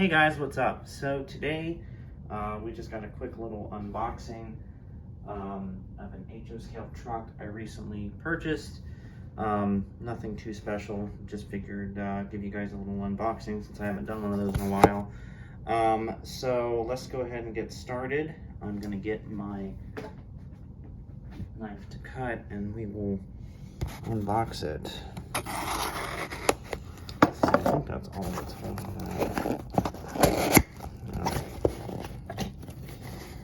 Hey guys, what's up? So today we just got a quick little unboxing of an HO scale truck I recently purchased. Nothing too special, just figured give you guys a little unboxing since I haven't done one of those in a while. So let's go ahead and get started. I'm gonna get my knife to cut and we will unbox it. So I think that's all that's holding that.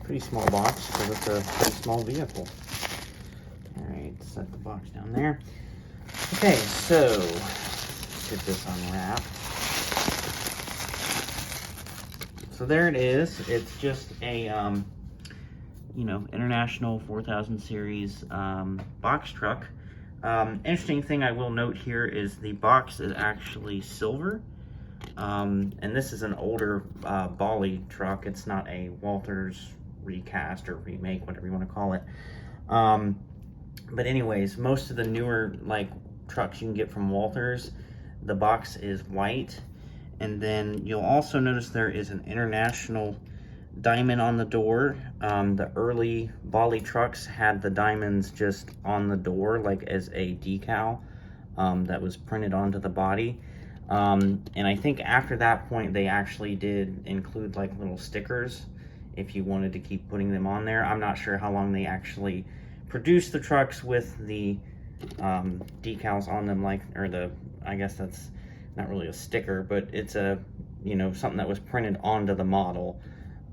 Pretty small box because it's a pretty small vehicle. Alright, set the box down there. Okay, so let's get this unwrapped. So there it is. It's just a International 4000 series box truck. Interesting thing I will note here is the box is actually silver. And this is an older Boley truck. It's not a Walters recast or remake, whatever you want to call it. But anyways, most of the newer trucks you can get from Walters, the box is white. And then you'll also notice there is an international diamond on the door. The early Boley trucks had the diamonds just on the door, like as a decal that was printed onto the body. And I think after that point, they actually did include like little stickers if you wanted to keep putting them on there. I'm not sure how long they actually produced the trucks with the decals on them, I guess that's not really a sticker, but it's a, something that was printed onto the model.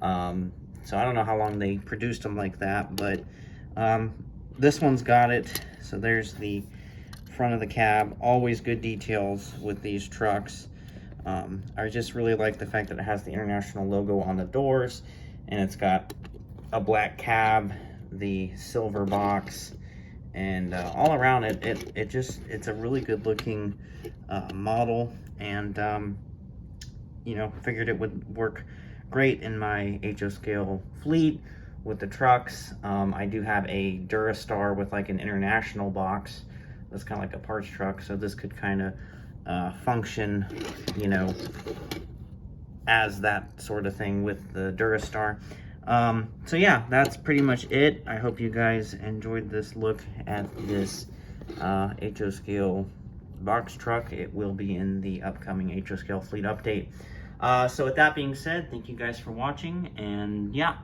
So I don't know how long they produced them like that, but this one's got it. So there's the front of the cab. Always good details with these trucks. I just really like the fact that it has the International logo on the doors, and it's got a black cab, the silver box, and all around it's a really good looking model, and figured it would work great in my HO scale fleet with the trucks. I do have a Durastar with like an International box that's kind of like a parts truck, so this could kind of function as that sort of thing with the Durastar. So yeah, that's pretty much it. I hope you guys enjoyed this look at this HO scale box truck. It will be in the upcoming HO scale fleet update. So with that being said, thank you guys for watching, and yeah,